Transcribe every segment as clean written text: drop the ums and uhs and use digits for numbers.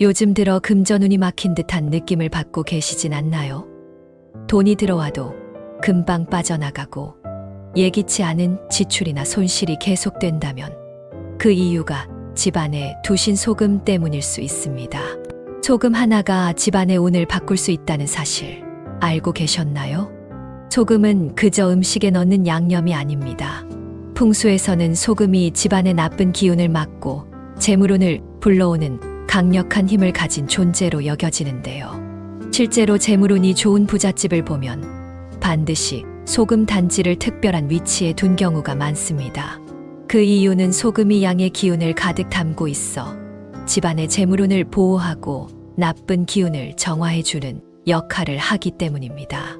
요즘 들어 금전운이 막힌 듯한 느낌을 받고 계시진 않나요? 돈이 들어와도 금방 빠져나가고 예기치 않은 지출이나 손실이 계속된다면 그 이유가 집안에 두신 소금 때문일 수 있습니다. 소금 하나가 집안의 운을 바꿀 수 있다는 사실 알고 계셨나요? 소금은 그저 음식에 넣는 양념이 아닙니다. 풍수에서는 소금이 집안의 나쁜 기운을 막고 재물운을 불러오는 강력한 힘을 가진 존재로 여겨지는데요. 실제로 재물운이 좋은 부잣집을 보면 반드시 소금 단지를 특별한 위치에 둔 경우가 많습니다. 그 이유는 소금이 양의 기운을 가득 담고 있어 집안의 재물운을 보호하고 나쁜 기운을 정화해주는 역할을 하기 때문입니다.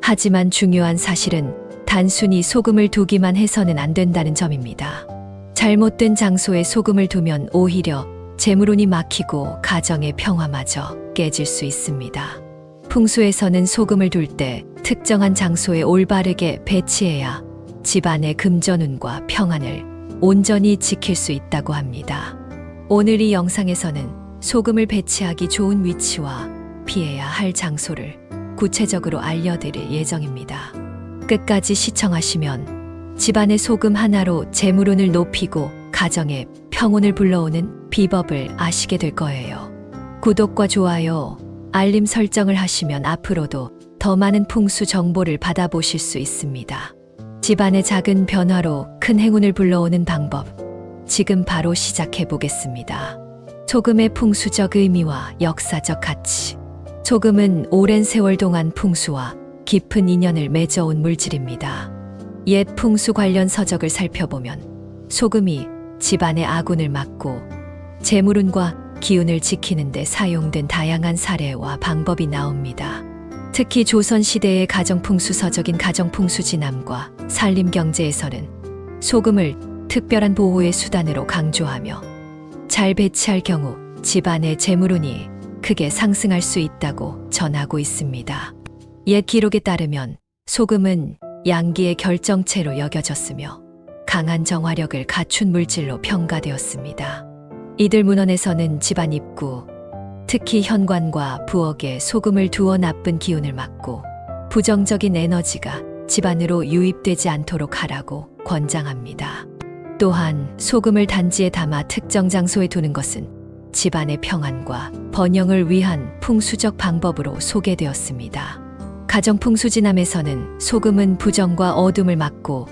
하지만 중요한 사실은 단순히 소금을 두기만 해서는 안 된다는 점입니다. 잘못된 장소에 소금을 두면 오히려 재물운이 막히고 가정의 평화마저 깨질 수 있습니다. 풍수에서는 소금을 둘 때 특정한 장소에 올바르게 배치해야 집안의 금전운과 평안을 온전히 지킬 수 있다고 합니다. 오늘 이 영상에서는 소금을 배치하기 좋은 위치와 피해야 할 장소를 구체적으로 알려드릴 예정입니다. 끝까지 시청하시면 집안의 소금 하나로 재물운을 높이고 가정의 평온을 불러오는 비법을 아시게 될 거예요. 구독과 좋아요, 알림 설정을 하시면 앞으로도 더 많은 풍수 정보를 받아보실 수 있습니다. 집안의 작은 변화로 큰 행운을 불러오는 방법, 지금 바로 시작해 보겠습니다. 소금의 풍수적 의미와 역사적 가치. 소금은 오랜 세월 동안 풍수와 깊은 인연을 맺어온 물질입니다. 옛 풍수 관련 서적을 살펴보면 소금이 집안의 아군을 막고 재물운과 기운을 지키는 데 사용된 다양한 사례와 방법이 나옵니다. 특히 조선시대의 가정풍수 서적인 가정풍수지남과 산림경제에서는 소금을 특별한 보호의 수단으로 강조하며 잘 배치할 경우 집안의 재물운이 크게 상승할 수 있다고 전하고 있습니다. 옛 기록에 따르면 소금은 양기의 결정체로 여겨졌으며 강한 정화력을 갖춘 물질로 평가되었습니다. 이들 문헌에서는 집안 입구, 특히 현관과 부엌에 소금을 두어 나쁜 기운을 막고 부정적인 에너지가 집안으로 유입되지 않도록 하라고 권장합니다. 또한 소금을 단지에 담아 특정 장소에 두는 것은 집안의 평안과 번영을 위한 풍수적 방법으로 소개되었습니다. 가정풍수지남에서는 소금은 부정과 어둠을 막고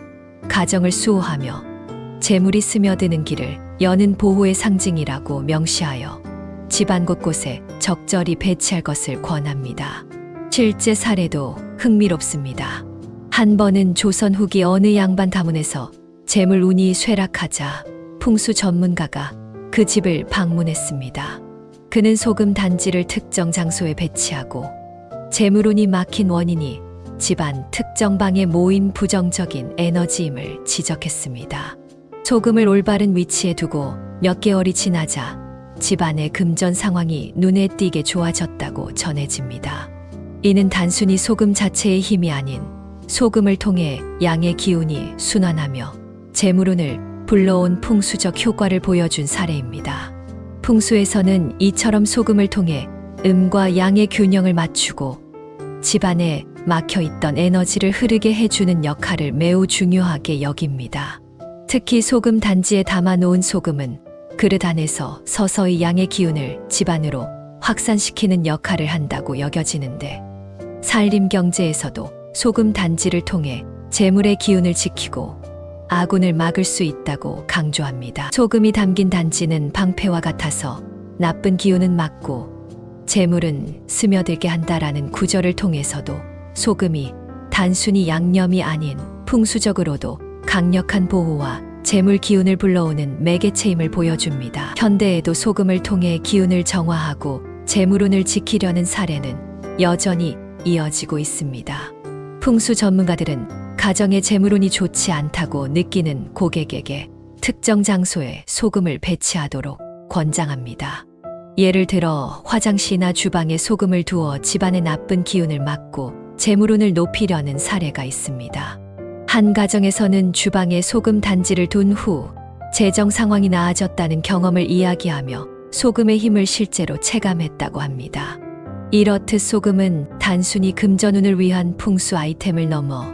가정을 수호하며 재물이 스며드는 길을 여는 보호의 상징이라고 명시하여 집안 곳곳에 적절히 배치할 것을 권합니다. 실제 사례도 흥미롭습니다. 한 번은 조선 후기 어느 양반 가문에서 재물 운이 쇠락하자 풍수 전문가가 그 집을 방문했습니다. 그는 소금 단지를 특정 장소에 배치하고 재물운이 막힌 원인이 집안 특정 방에 모인 부정적인 에너지임을 지적했습니다. 소금을 올바른 위치에 두고 몇 개월이 지나자 집안의 금전 상황이 눈에 띄게 좋아졌다고 전해집니다. 이는 단순히 소금 자체의 힘이 아닌 소금을 통해 양의 기운이 순환하며 재물운을 불러온 풍수적 효과를 보여준 사례입니다. 풍수에서는 이처럼 소금을 통해 음과 양의 균형을 맞추고 집안에 막혀있던 에너지를 흐르게 해주는 역할을 매우 중요하게 여깁니다. 특히 소금 단지에 담아놓은 소금은 그릇 안에서 서서히 양의 기운을 집안으로 확산시키는 역할을 한다고 여겨지는데 산림경제에서도 소금 단지를 통해 재물의 기운을 지키고 아군을 막을 수 있다고 강조합니다. 소금이 담긴 단지는 방패와 같아서 나쁜 기운은 막고 재물은 스며들게 한다라는 구절을 통해서도 소금이 단순히 양념이 아닌 풍수적으로도 강력한 보호와 재물 기운을 불러오는 매개체임을 보여줍니다. 현대에도 소금을 통해 기운을 정화하고 재물운을 지키려는 사례는 여전히 이어지고 있습니다. 풍수 전문가들은 가정의 재물운이 좋지 않다고 느끼는 고객에게 특정 장소에 소금을 배치하도록 권장합니다. 예를 들어 화장실이나 주방에 소금을 두어 집안의 나쁜 기운을 막고 재물운을 높이려는 사례가 있습니다. 한 가정에서는 주방에 소금 단지를 둔 후 재정 상황이 나아졌다는 경험을 이야기하며 소금의 힘을 실제로 체감했다고 합니다. 이렇듯 소금은 단순히 금전운을 위한 풍수 아이템을 넘어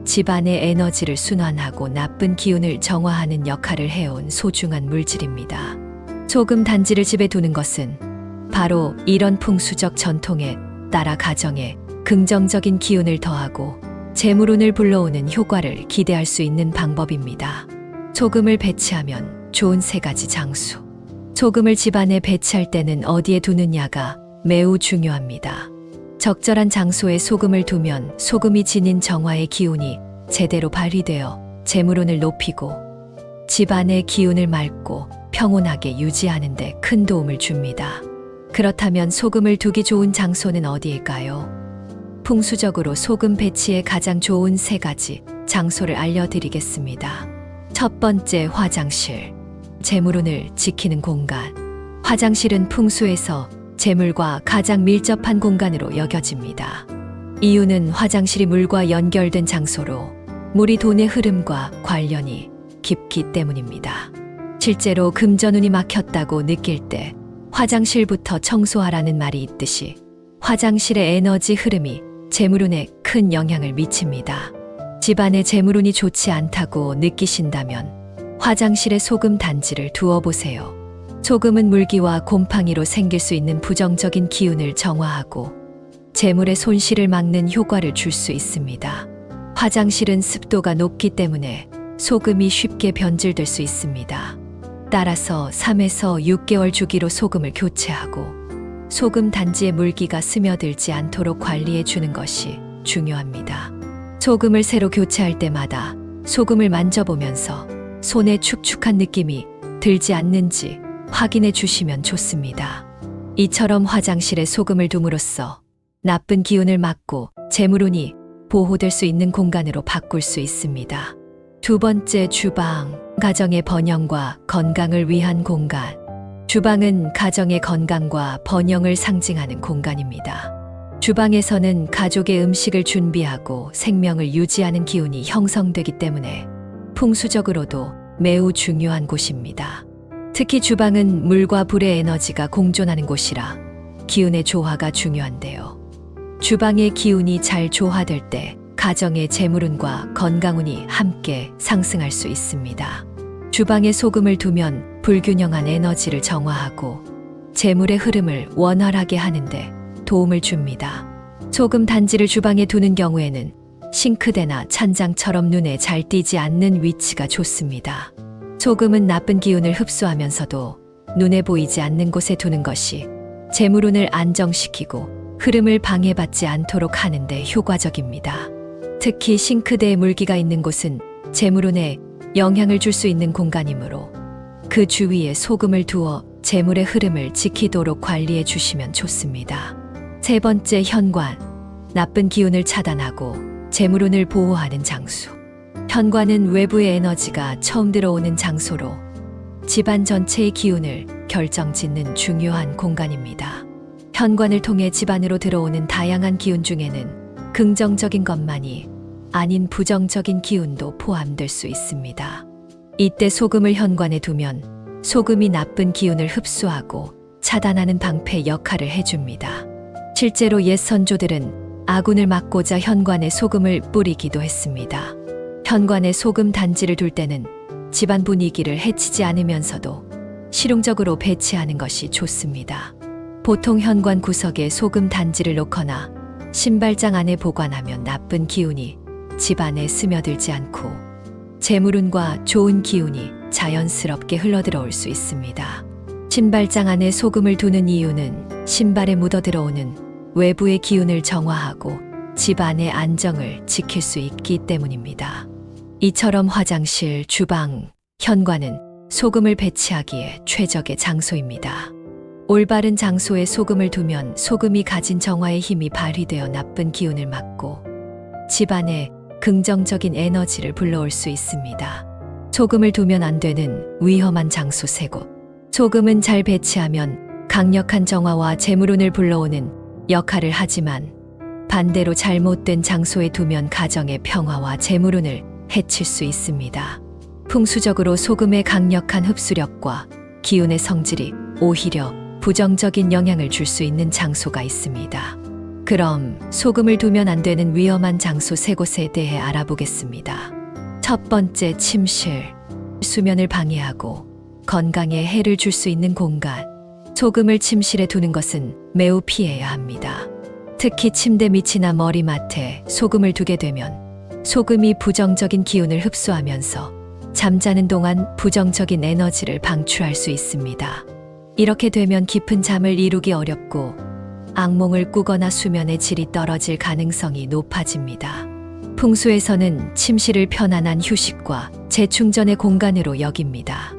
집안의 에너지를 순환하고 나쁜 기운을 정화하는 역할을 해온 소중한 물질입니다. 소금 단지를 집에 두는 것은 바로 이런 풍수적 전통에 따라 가정에 긍정적인 기운을 더하고 재물운을 불러오는 효과를 기대할 수 있는 방법입니다. 소금을 배치하면 좋은 세 가지 장소. 소금을 집안에 배치할 때는 어디에 두느냐가 매우 중요합니다. 적절한 장소에 소금을 두면 소금이 지닌 정화의 기운이 제대로 발휘되어 재물운을 높이고 집안의 기운을 맑고 평온하게 유지하는 데 큰 도움을 줍니다. 그렇다면 소금을 두기 좋은 장소는 어디일까요? 풍수적으로 소금 배치에 가장 좋은 세 가지 장소를 알려드리겠습니다. 첫 번째, 화장실. 재물운을 지키는 공간. 화장실은 풍수에서 재물과 가장 밀접한 공간으로 여겨집니다. 이유는 화장실이 물과 연결된 장소로 물이 돈의 흐름과 관련이 깊기 때문입니다. 실제로 금전운이 막혔다고 느낄 때 화장실부터 청소하라는 말이 있듯이 화장실의 에너지 흐름이 재물운에 큰 영향을 미칩니다. 집안의 재물운이 좋지 않다고 느끼신다면 화장실에 소금 단지를 두어 보세요. 소금은 물기와 곰팡이로 생길 수 있는 부정적인 기운을 정화하고 재물의 손실을 막는 효과를 줄 수 있습니다. 화장실은 습도가 높기 때문에 소금이 쉽게 변질될 수 있습니다. 따라서 3에서 6개월 주기로 소금을 교체하고 소금 단지의 물기가 스며들지 않도록 관리해 주는 것이 중요합니다. 소금을 새로 교체할 때마다 소금을 만져보면서 손에 축축한 느낌이 들지 않는지 확인해 주시면 좋습니다. 이처럼 화장실에 소금을 둠으로써 나쁜 기운을 막고 재물운이 보호될 수 있는 공간으로 바꿀 수 있습니다. 두 번째, 주방. 가정의 번영과 건강을 위한 공간. 주방은 가정의 건강과 번영을 상징하는 공간입니다. 주방에서는 가족의 음식을 준비하고 생명을 유지하는 기운이 형성되기 때문에 풍수적으로도 매우 중요한 곳입니다. 특히 주방은 물과 불의 에너지가 공존하는 곳이라 기운의 조화가 중요한데요. 주방의 기운이 잘 조화될 때 가정의 재물운과 건강운이 함께 상승할 수 있습니다. 주방에 소금을 두면 불균형한 에너지를 정화하고 재물의 흐름을 원활하게 하는데 도움을 줍니다. 소금 단지를 주방에 두는 경우에는 싱크대나 찬장처럼 눈에 잘 띄지 않는 위치가 좋습니다. 소금은 나쁜 기운을 흡수하면서도 눈에 보이지 않는 곳에 두는 것이 재물운을 안정시키고 흐름을 방해받지 않도록 하는 데 효과적입니다. 특히 싱크대에 물기가 있는 곳은 재물운에 영향을 줄 수 있는 공간이므로 그 주위에 소금을 두어 재물의 흐름을 지키도록 관리해 주시면 좋습니다. 세 번째, 현관. 나쁜 기운을 차단하고 재물운을 보호하는 장소. 현관은 외부의 에너지가 처음 들어오는 장소로 집안 전체의 기운을 결정짓는 중요한 공간입니다. 현관을 통해 집안으로 들어오는 다양한 기운 중에는 긍정적인 것만이 아닌 부정적인 기운도 포함될 수 있습니다. 이때 소금을 현관에 두면 소금이 나쁜 기운을 흡수하고 차단하는 방패 역할을 해줍니다. 실제로 옛 선조들은 아군을 막고자 현관에 소금을 뿌리기도 했습니다. 현관에 소금 단지를 둘 때는 집안 분위기를 해치지 않으면서도 실용적으로 배치하는 것이 좋습니다. 보통 현관 구석에 소금 단지를 놓거나 신발장 안에 보관하면 나쁜 기운이 집안에 스며들지 않고 재물운과 좋은 기운이 자연스럽게 흘러들어올 수 있습니다. 신발장 안에 소금을 두는 이유는 신발에 묻어 들어오는 외부의 기운을 정화하고 집안의 안정을 지킬 수 있기 때문입니다. 이처럼 화장실, 주방, 현관은 소금을 배치하기에 최적의 장소입니다. 올바른 장소에 소금을 두면 소금이 가진 정화의 힘이 발휘되어 나쁜 기운을 막고 집안에 긍정적인 에너지를 불러올 수 있습니다. 소금을 두면 안 되는 위험한 장소 3곳. 소금은 잘 배치하면 강력한 정화와 재물운을 불러오는 역할을 하지만 반대로 잘못된 장소에 두면 가정의 평화와 재물운을 해칠 수 있습니다. 풍수적으로 소금의 강력한 흡수력과 기운의 성질이 오히려 부정적인 영향을 줄 수 있는 장소가 있습니다. 그럼 소금을 두면 안 되는 위험한 장소 3곳에 대해 알아보겠습니다. 첫 번째, 침실. 수면을 방해하고 건강에 해를 줄 수 있는 공간. 소금을 침실에 두는 것은 매우 피해야 합니다. 특히 침대 밑이나 머리맡에 소금을 두게 되면 소금이 부정적인 기운을 흡수하면서 잠자는 동안 부정적인 에너지를 방출할 수 있습니다. 이렇게 되면 깊은 잠을 이루기 어렵고 악몽을 꾸거나 수면의 질이 떨어질 가능성이 높아집니다. 풍수에서는 침실을 편안한 휴식과 재충전의 공간으로 여깁니다.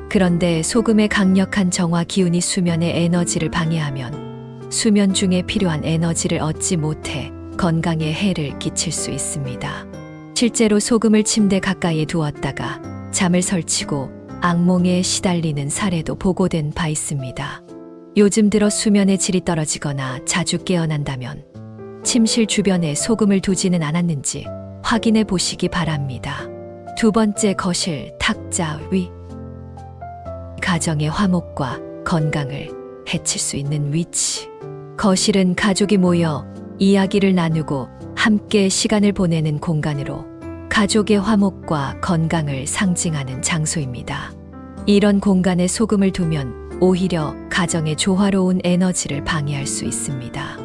그런데 소금의 강력한 정화 기운이 수면의 에너지를 방해하면 수면 중에 필요한 에너지를 얻지 못해 건강에 해를 끼칠 수 있습니다. 실제로 소금을 침대 가까이에 두었다가 잠을 설치고 악몽에 시달리는 사례도 보고된 바 있습니다. 요즘 들어 수면의 질이 떨어지거나 자주 깨어난다면 침실 주변에 소금을 두지는 않았는지 확인해 보시기 바랍니다. 두 번째, 거실, 탁자 위. 가정의 화목과 건강을 해칠 수 있는 위치. 거실은 가족이 모여 이야기를 나누고 함께 시간을 보내는 공간으로 가족의 화목과 건강을 상징하는 장소입니다. 이런 공간에 소금을 두면 오히려 가정의 조화로운 에너지를 방해할 수 있습니다.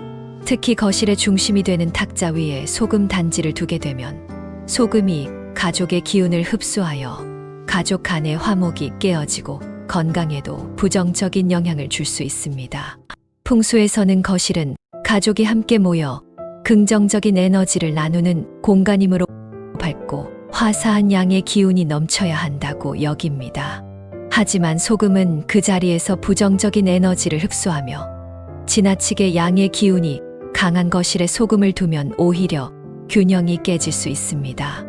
특히 거실의 중심이 되는 탁자 위에 소금 단지를 두게 되면 소금이 가족의 기운을 흡수하여 가족 간의 화목이 깨어지고 건강에도 부정적인 영향을 줄 수 있습니다. 풍수에서는 거실은 가족이 함께 모여 긍정적인 에너지를 나누는 공간이므로 밝고 화사한 양의 기운이 넘쳐야 한다고 여깁니다. 하지만 소금은 그 자리에서 부정적인 에너지를 흡수하며 지나치게 양의 기운이 강한 거실에 소금을 두면 오히려 균형이 깨질 수 있습니다.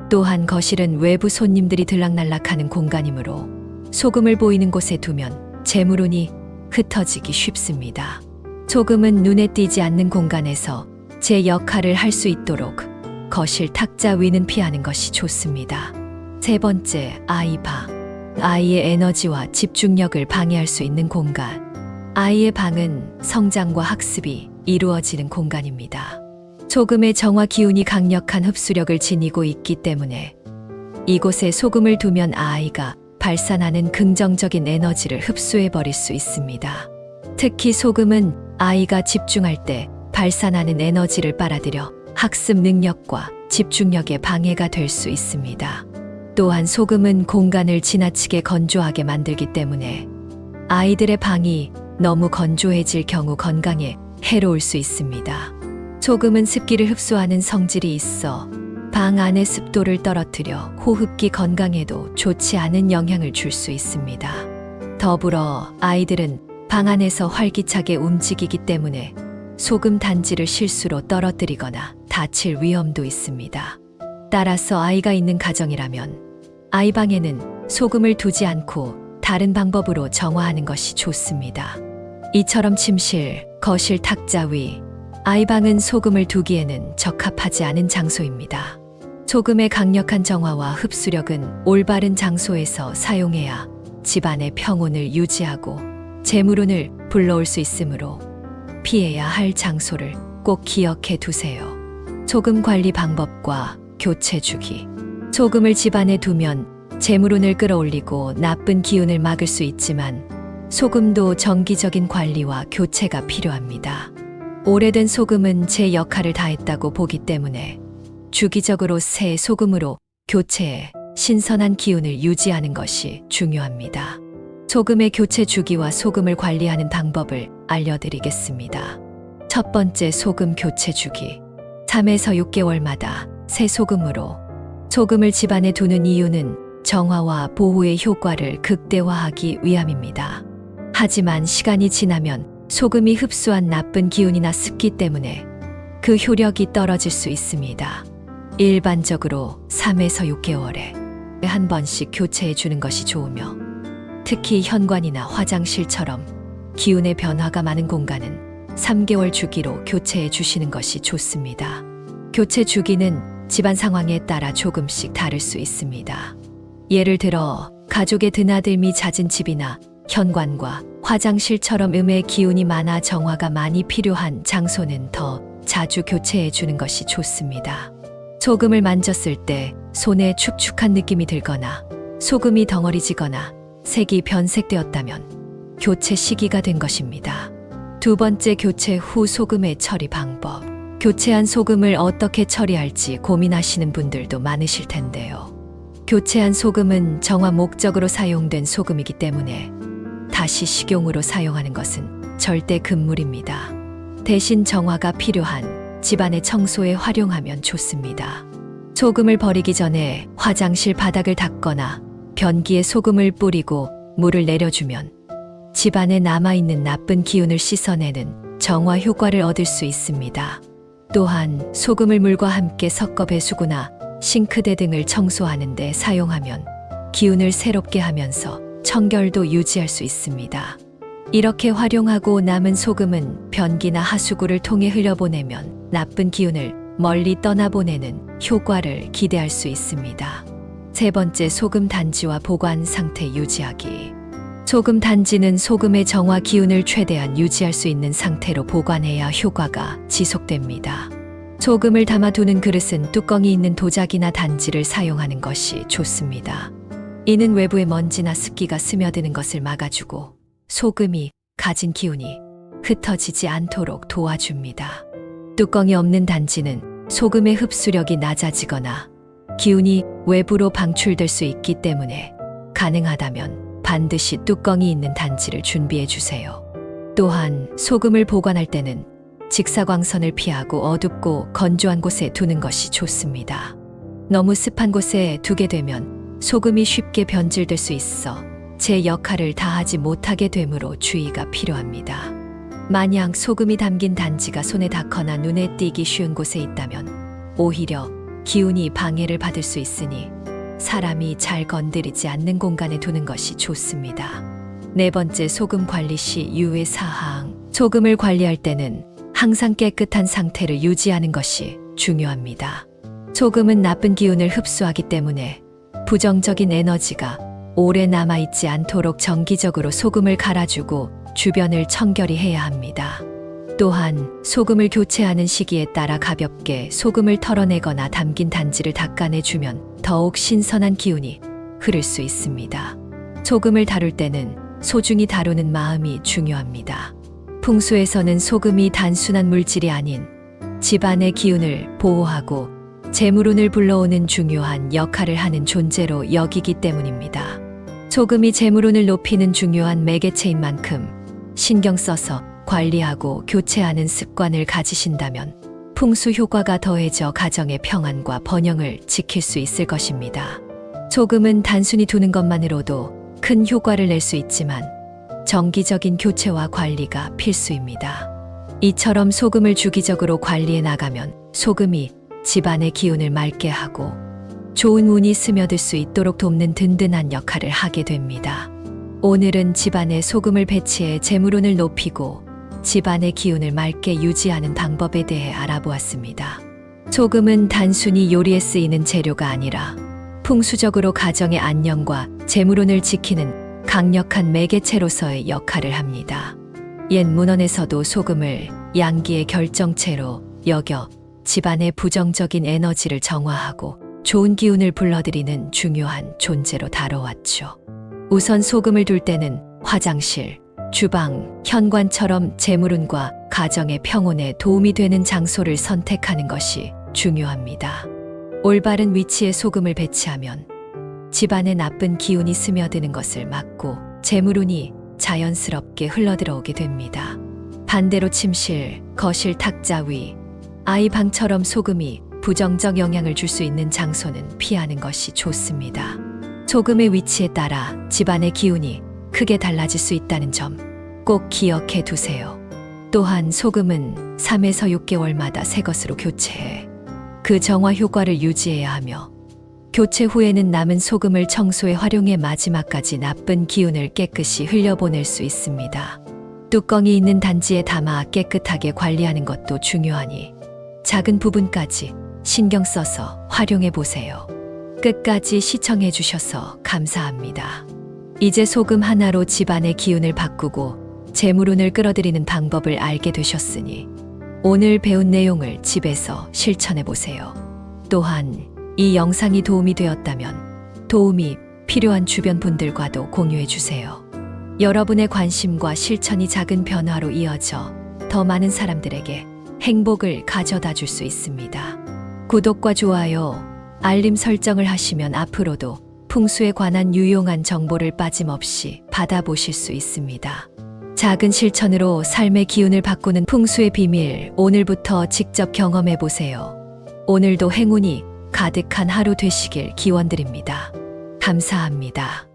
또한 거실은 외부 손님들이 들락날락하는 공간이므로 소금을 보이는 곳에 두면 재물운이 흩어지기 쉽습니다. 소금은 눈에 띄지 않는 공간에서 제 역할을 할 수 있도록 거실 탁자 위는 피하는 것이 좋습니다. 세 번째, 아이 방. 아이의 에너지와 집중력을 방해할 수 있는 공간. 아이의 방은 성장과 학습이 이루어지는 공간입니다. 소금의 정화 기운이 강력한 흡수력을 지니고 있기 때문에 이곳에 소금을 두면 아이가 발산하는 긍정적인 에너지를 흡수해버릴 수 있습니다. 특히 소금은 아이가 집중할 때 발산하는 에너지를 빨아들여 학습 능력과 집중력에 방해가 될 수 있습니다. 또한 소금은 공간을 지나치게 건조하게 만들기 때문에 아이들의 방이 너무 건조해질 경우 건강에 해로울 수 있습니다. 소금은 습기를 흡수하는 성질이 있어 방 안의 습도를 떨어뜨려 호흡기 건강에도 좋지 않은 영향을 줄 수 있습니다. 더불어 아이들은 방 안에서 활기차게 움직이기 때문에 소금 단지를 실수로 떨어뜨리거나 다칠 위험도 있습니다. 따라서 아이가 있는 가정이라면 아이 방에는 소금을 두지 않고 다른 방법으로 정화하는 것이 좋습니다. 이처럼 침실, 거실 탁자 위, 아이 방은 소금을 두기에는 적합하지 않은 장소입니다. 소금의 강력한 정화와 흡수력은 올바른 장소에서 사용해야 집안의 평온을 유지하고 재물운을 불러올 수 있으므로 피해야 할 장소를 꼭 기억해 두세요. 소금 관리 방법과 교체 주기. 소금을 집안에 두면 재물운을 끌어올리고 나쁜 기운을 막을 수 있지만 소금도 정기적인 관리와 교체가 필요합니다. 오래된 소금은 제 역할을 다했다고 보기 때문에 주기적으로 새 소금으로 교체해 신선한 기운을 유지하는 것이 중요합니다. 소금의 교체 주기와 소금을 관리하는 방법을 알려드리겠습니다. 첫 번째, 소금 교체 주기. 3에서 6개월마다 새 소금으로. 소금을 집안에 두는 이유는 정화와 보호의 효과를 극대화하기 위함입니다. 하지만 시간이 지나면 소금이 흡수한 나쁜 기운이나 습기 때문에 그 효력이 떨어질 수 있습니다. 일반적으로 3에서 6개월에 한 번씩 교체해 주는 것이 좋으며 특히 현관이나 화장실처럼 기운의 변화가 많은 공간은 3개월 주기로 교체해 주시는 것이 좋습니다. 교체 주기는 집안 상황에 따라 조금씩 다를 수 있습니다. 예를 들어 가족의 드나들미 잦은 집이나 현관과 화장실처럼 음의 기운이 많아 정화가 많이 필요한 장소는 더 자주 교체해 주는 것이 좋습니다. 소금을 만졌을 때 손에 축축한 느낌이 들거나 소금이 덩어리지거나 색이 변색되었다면 교체 시기가 된 것입니다. 두 번째, 교체 후 소금의 처리 방법. 교체한 소금을 어떻게 처리할지 고민하시는 분들도 많으실 텐데요. 교체한 소금은 정화 목적으로 사용된 소금이기 때문에 다시 식용으로 사용하는 것은 절대 금물입니다. 대신 정화가 필요한 집안의 청소에 활용하면 좋습니다. 소금을 버리기 전에 화장실 바닥을 닦거나 변기에 소금을 뿌리고 물을 내려주면 집안에 남아있는 나쁜 기운을 씻어내는 정화 효과를 얻을 수 있습니다. 또한 소금을 물과 함께 섞어 배수구나 싱크대 등을 청소하는 데 사용하면 기운을 새롭게 하면서 청결도 유지할 수 있습니다. 이렇게 활용하고 남은 소금은 변기나 하수구를 통해 흘려보내면 나쁜 기운을 멀리 떠나보내는 효과를 기대할 수 있습니다. 세 번째, 소금 단지와 보관 상태 유지하기. 소금 단지는 소금의 정화 기운을 최대한 유지할 수 있는 상태로 보관해야 효과가 지속됩니다. 소금을 담아두는 그릇은 뚜껑이 있는 도자기나 단지를 사용하는 것이 좋습니다. 이는 외부의 먼지나 습기가 스며드는 것을 막아주고 소금이 가진 기운이 흩어지지 않도록 도와줍니다. 뚜껑이 없는 단지는 소금의 흡수력이 낮아지거나 기운이 외부로 방출될 수 있기 때문에 가능하다면 반드시 뚜껑이 있는 단지를 준비해 주세요. 또한 소금을 보관할 때는 직사광선을 피하고 어둡고 건조한 곳에 두는 것이 좋습니다. 너무 습한 곳에 두게 되면 소금이 쉽게 변질될 수 있어 제 역할을 다하지 못하게 되므로 주의가 필요합니다. 만약 소금이 담긴 단지가 손에 닿거나 눈에 띄기 쉬운 곳에 있다면 오히려 기운이 방해를 받을 수 있으니 사람이 잘 건드리지 않는 공간에 두는 것이 좋습니다. 네 번째, 소금 관리 시 유의 사항. 소금을 관리할 때는 항상 깨끗한 상태를 유지하는 것이 중요합니다. 소금은 나쁜 기운을 흡수하기 때문에 부정적인 에너지가 오래 남아있지 않도록 정기적으로 소금을 갈아주고 주변을 청결히 해야 합니다. 또한 소금을 교체하는 시기에 따라 가볍게 소금을 털어내거나 담긴 단지를 닦아내주면 더욱 신선한 기운이 흐를 수 있습니다. 소금을 다룰 때는 소중히 다루는 마음이 중요합니다. 풍수에서는 소금이 단순한 물질이 아닌 집안의 기운을 보호하고 재물운을 불러오는 중요한 역할을 하는 존재로 여기기 때문입니다. 소금이 재물운을 높이는 중요한 매개체인 만큼 신경 써서 관리하고 교체하는 습관을 가지신다면 풍수 효과가 더해져 가정의 평안과 번영을 지킬 수 있을 것입니다. 소금은 단순히 두는 것만으로도 큰 효과를 낼 수 있지만 정기적인 교체와 관리가 필수입니다. 이처럼 소금을 주기적으로 관리해 나가면 소금이 집안의 기운을 맑게 하고 좋은 운이 스며들 수 있도록 돕는 든든한 역할을 하게 됩니다. 오늘은 집안에 소금을 배치해 재물운을 높이고 집안의 기운을 맑게 유지하는 방법에 대해 알아보았습니다. 소금은 단순히 요리에 쓰이는 재료가 아니라 풍수적으로 가정의 안녕과 재물운을 지키는 강력한 매개체로서의 역할을 합니다. 옛 문헌에서도 소금을 양기의 결정체로 여겨 집안의 부정적인 에너지를 정화하고 좋은 기운을 불러들이는 중요한 존재로 다뤄왔죠. 우선 소금을 둘 때는 화장실, 주방, 현관처럼 재물운과 가정의 평온에 도움이 되는 장소를 선택하는 것이 중요합니다. 올바른 위치에 소금을 배치하면 집안에 나쁜 기운이 스며드는 것을 막고 재물운이 자연스럽게 흘러들어오게 됩니다. 반대로 침실, 거실 탁자 위, 아이 방처럼 소금이 부정적 영향을 줄 수 있는 장소는 피하는 것이 좋습니다. 소금의 위치에 따라 집안의 기운이 크게 달라질 수 있다는 점 꼭 기억해 두세요. 또한 소금은 3에서 6개월마다 새 것으로 교체해 그 정화 효과를 유지해야 하며 교체 후에는 남은 소금을 청소에 활용해 마지막까지 나쁜 기운을 깨끗이 흘려보낼 수 있습니다. 뚜껑이 있는 단지에 담아 깨끗하게 관리하는 것도 중요하니 작은 부분까지 신경 써서 활용해 보세요. 끝까지 시청해 주셔서 감사합니다. 이제 소금 하나로 집안의 기운을 바꾸고 재물운을 끌어들이는 방법을 알게 되셨으니 오늘 배운 내용을 집에서 실천해 보세요. 또한 이 영상이 도움이 되었다면 도움이 필요한 주변 분들과도 공유해 주세요. 여러분의 관심과 실천이 작은 변화로 이어져 더 많은 사람들에게 행복을 가져다 줄 수 있습니다. 구독과 좋아요, 알림 설정을 하시면 앞으로도 풍수에 관한 유용한 정보를 빠짐없이 받아보실 수 있습니다. 작은 실천으로 삶의 기운을 바꾸는 풍수의 비밀, 오늘부터 직접 경험해 보세요. 오늘도 행운이 가득한 하루 되시길 기원드립니다. 감사합니다.